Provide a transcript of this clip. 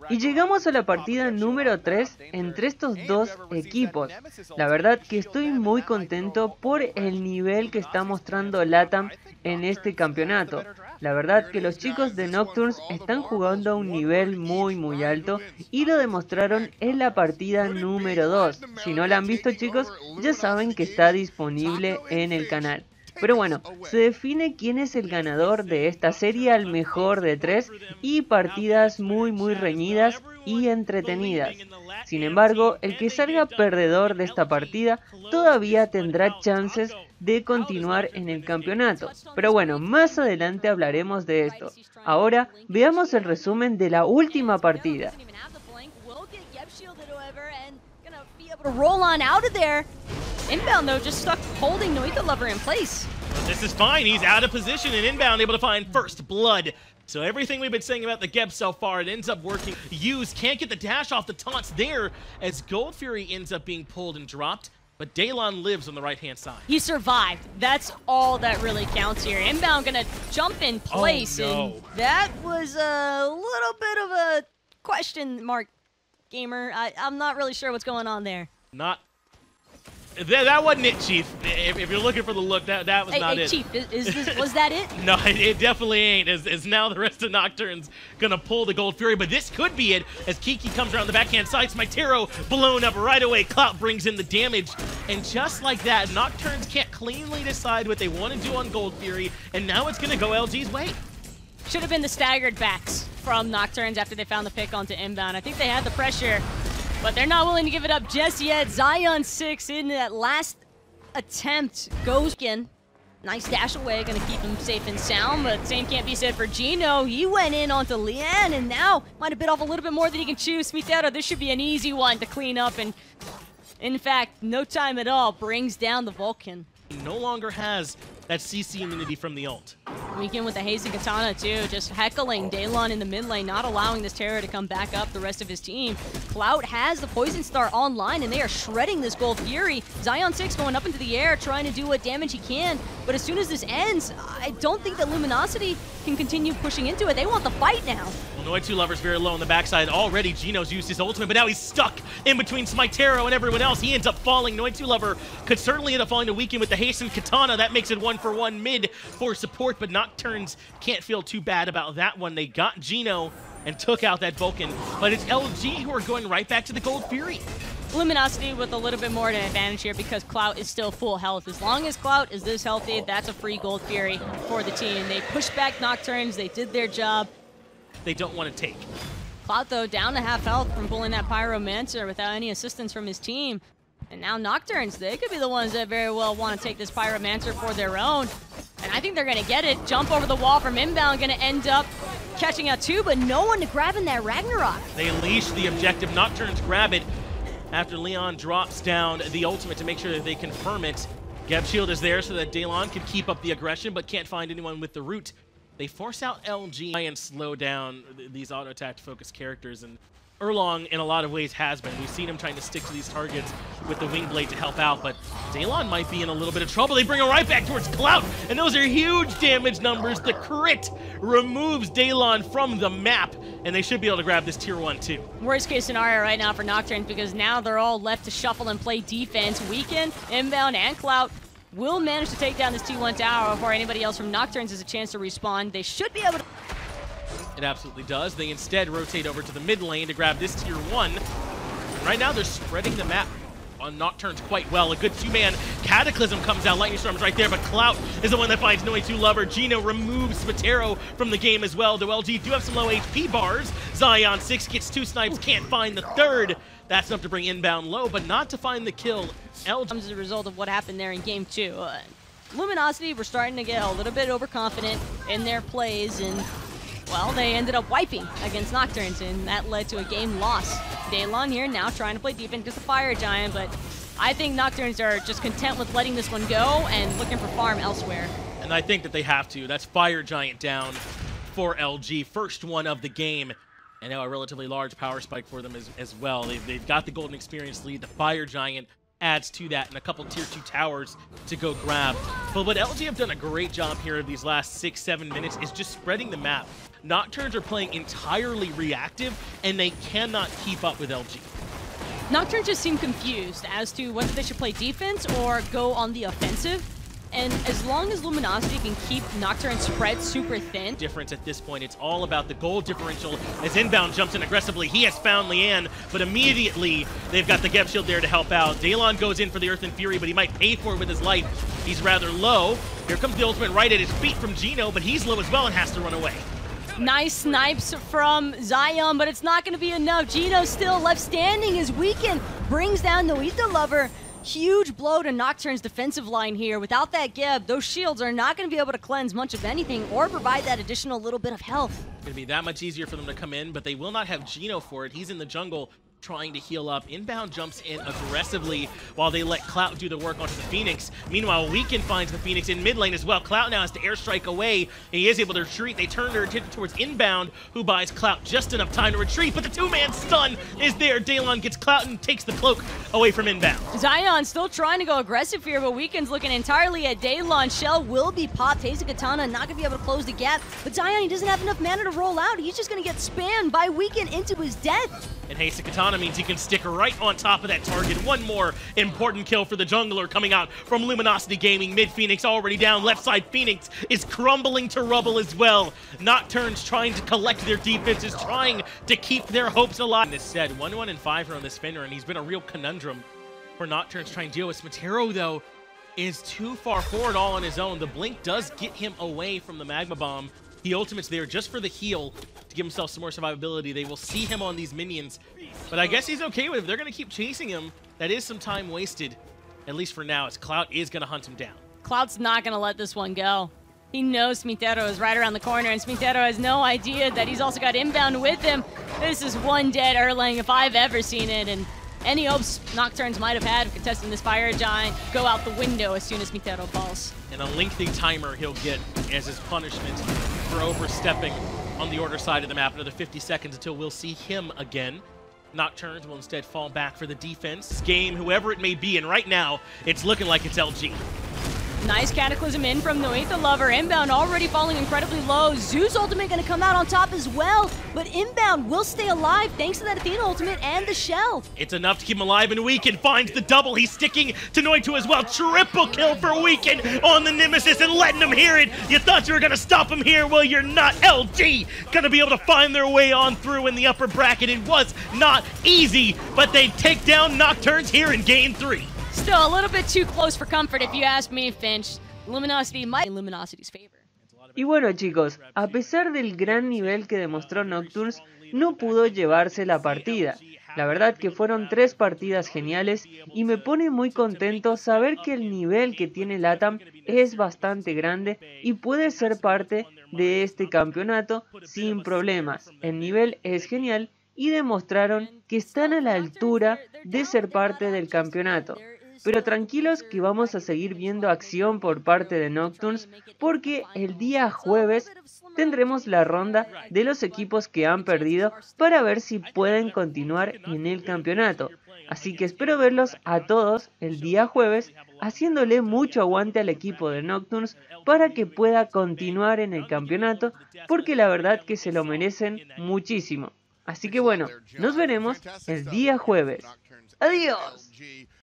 Y llegamos a la partida número 3 entre estos dos equipos. La verdad que estoy muy contento por el nivel que está mostrando Latam en este campeonato. La verdad que los chicos de Nocturns están jugando a un nivel muy alto y lo demostraron en la partida número 2. Si no la han visto, chicos, ya saben que está disponible en el canal. Pero bueno, se define quién es el ganador de esta serie al mejor de 3 y partidas muy reñidas y entretenidas. Sin embargo, el que salga perdedor de esta partida todavía tendrá chances de continuar en el campeonato. Pero bueno, más adelante hablaremos de esto. Ahora veamos el resumen de la última partida. Roll on out of there. Inbound though, just stuck holding Noita Lover in place. This is fine. He's out of position and inbound, able to find first blood. So everything we've been saying about the Geb so far, it ends up working. Use can't get the dash off the taunts there as Gold Fury ends up being pulled and dropped. But Daylon lives on the right-hand side. He survived. That's all that really counts here. Inbound gonna jump in place. Oh, no. And that was a little bit of a question mark, gamer. I'm not really sure what's going on there. Not... That wasn't it, Chief. If you're looking for the look, that was not it. Chief, was that it? No, it definitely ain't. As now the rest of Nocturns gonna pull the Gold Fury, but this could be it as Kiki comes around the backhand side. Smitero blown up right away. Clout brings in the damage, and just like that, Nocturns can't cleanly decide what they want to do on Gold Fury, and now it's gonna go LG's way. Should have been the staggered backs from Nocturns after they found the pick onto inbound. I think they had the pressure, but they're not willing to give it up just yet. Zion 6 in that last attempt goes again. Nice dash away, gonna keep him safe and sound, but same can't be said for Gino. He went in onto Leanne and now might have bit off a little bit more than he can chew. Smitero, this should be an easy one to clean up, and in fact, no time at all, brings down the Vulcan. He no longer has that CC immunity from the ult. Weekend with the Haze and Katana too, just heckling Daylon in the mid lane, not allowing this Terror to come back up the rest of his team. Clout has the Poison Star online and they are shredding this Gold Fury. Zion 6 going up into the air, trying to do what damage he can, but as soon as this ends, I don't think that Luminosity can continue pushing into it. They want the fight now. Well, Noi2 Lover's very low on the backside. Already Gino's used his ultimate, but now he's stuck in between Smitero and everyone else. He ends up falling. Noi2 Lover could certainly end up falling to Weekend with the Haste and Katana. That makes it 1-for-1 mid for support, but Nocturns can't feel too bad about that one. They got Gino and took out that Vulcan, but it's LG who are going right back to the Gold Fury. Luminosity with a little bit more of an advantage here because Clout is still full health. As long as Clout is this healthy, that's a free Gold Fury for the team. They pushed back Nocturns, they did their job. They don't want to take. Clout, though, down to half health from pulling that Pyromancer without any assistance from his team. And now Nocturns, they could be the ones that very well want to take this Pyromancer for their own. And I think they're going to get it. Jump over the wall from inbound, going to end up catching out two, but no one to grab in that Ragnarok. They unleash the objective. Nocturns grab it after Leon drops down the ultimate to make sure that they confirm it. Geb Shield is there so that Daylon can keep up the aggression, but can't find anyone with the root. They force out LG and slow down these auto-attack focused characters, and Erlong in a lot of ways has been. We've seen him trying to stick to these targets with the wing blade to help out, but Daylon might be in a little bit of trouble. They bring him right back towards Clout, and those are huge damage numbers. The crit removes Daylon from the map, and they should be able to grab this tier 1 too. Worst case scenario right now for Nocturnes, because now they're all left to shuffle and play defense. Weekend, inbound, and Clout will manage to take down this T1 tower before anybody else from Nocturnes has a chance to respawn. They should be able to... It absolutely does. They instead rotate over to the mid lane to grab this tier 1. And right now they're spreading the map on Nocturnes quite well. A good two-man Cataclysm comes out. Lightning Storm's right there, but Clout is the one that finds Noi2 Lover. Gino removes Smitero from the game as well. The LG do have some low HP bars. Zion 6 gets 2 snipes, can't find the third. That's enough to bring inbound low, but not to find the kill. LG comes as a result of what happened there in game 2. Luminosity were starting to get a little bit overconfident in their plays, and well, they ended up wiping against Nocturnes, and that led to a game loss. Daylon here now trying to play defense against the Fire Giant, but I think Nocturnes are just content with letting this one go and looking for farm elsewhere. And I think that they have to. That's Fire Giant down for LG. First one of the game. And now a relatively large power spike for them as well. They've got the Golden Experience lead. The Fire Giant adds to that, and a couple tier 2 towers to go grab. But what LG have done a great job here in these last 6-7 minutes is just spreading the map. Nocturns are playing entirely reactive, and they cannot keep up with LG. Nocturnes just seem confused as to whether they should play defense or go on the offensive. And as long as Luminosity can keep Nocturne spread super thin. Difference at this point, it's all about the goal differential as Inbound jumps in aggressively. He has found Leanne, but immediately they've got the Geb Shield there to help out. Daylon goes in for the Earth and Fury, but he might pay for it with his life. He's rather low. Here comes the ultimate right at his feet from Gino, but he's low as well and has to run away. Nice snipes from Zion, but it's not going to be enough. Gino still left standing as Weekend brings down Noita Lover. Huge blow to Nocturne's defensive line here. Without that Geb, those shields are not going to be able to cleanse much of anything or provide that additional little bit of health. It's going to be that much easier for them to come in, but they will not have Gino for it. He's in the jungle trying to heal up. Inbound jumps in aggressively while they let Clout do the work onto the Phoenix. Meanwhile, Weekend finds the Phoenix in mid lane as well. Clout now has to airstrike away, and he is able to retreat. They turn their attention towards Inbound, who buys Clout just enough time to retreat, but the two-man stun is there. Daylon gets Clout and takes the cloak away from Inbound. Zion still trying to go aggressive here, but Weekend's looking entirely at Daylon. Shell will be popped. Haze Katana not going to be able to close the gap, but Zion, he doesn't have enough mana to roll out. He's just going to get spammed by Weekend into his death. And Haste Katana means he can stick right on top of that target. One more important kill for the jungler coming out from Luminosity Gaming. Mid Phoenix already down. Left side Phoenix is crumbling to rubble as well. Nocturnes trying to collect their defenses, trying to keep their hopes alive. This said, 1-1-5 on this Fender, and he's been a real conundrum for Nocturnes trying to deal with. Smatero, though, is too far forward all on his own. The blink does get him away from the Magma Bomb. The ultimate's there just for the heal to give himself some more survivability. They will see him on these minions, but I guess he's okay with it. They're going to keep chasing him. That is some time wasted, at least for now, as Clout is going to hunt him down. Clout's not going to let this one go. He knows Smitero is right around the corner, and Smitero has no idea that he's also got Inbound with him. This is one dead Erlang if I've ever seen it, and any hopes Nocturnes might have had of contesting this Fire Giant go out the window as soon as Smitero falls. And a lengthy timer he'll get as his punishment for overstepping on the order side of the map. Another 50 seconds until we'll see him again. Nocturnes will instead fall back for the defense. Game, whoever it may be, and right now, it's looking like it's LG. Nice Cataclysm in from Noita Lover. Inbound already falling incredibly low. ZEUS ultimate going to come out on top as well, but Inbound will stay alive thanks to that Athena ultimate and the shell. It's enough to keep him alive, and Weekend finds the double. He's sticking to Noita as well. Triple kill for Weekend on the Nemesis and letting him hear it. You thought you were going to stop him here? Well, you're not. LG going to be able to find their way on through in the upper bracket. It was not easy, but they take down Nocturnes here in Game 3. Still a little bit too close for comfort if you ask me, Finch. Luminosity might in Luminosity's favor. Y bueno chicos, a pesar del gran nivel que demostró Nocturns, no pudo llevarse la partida. La verdad que fueron 3 partidas geniales y me pone muy contento saber que el nivel que tiene Latam es bastante grande y puede ser parte de este campeonato sin problemas. El nivel es genial y demostraron que están a la altura de ser parte del campeonato. Pero tranquilos que vamos a seguir viendo acción por parte de Nocturns porque el día jueves tendremos la ronda de los equipos que han perdido para ver si pueden continuar en el campeonato. Así que espero verlos a todos el día jueves haciéndole mucho aguante al equipo de Nocturns para que pueda continuar en el campeonato porque la verdad que se lo merecen muchísimo. Así que bueno, nos veremos el día jueves. ¡Adiós!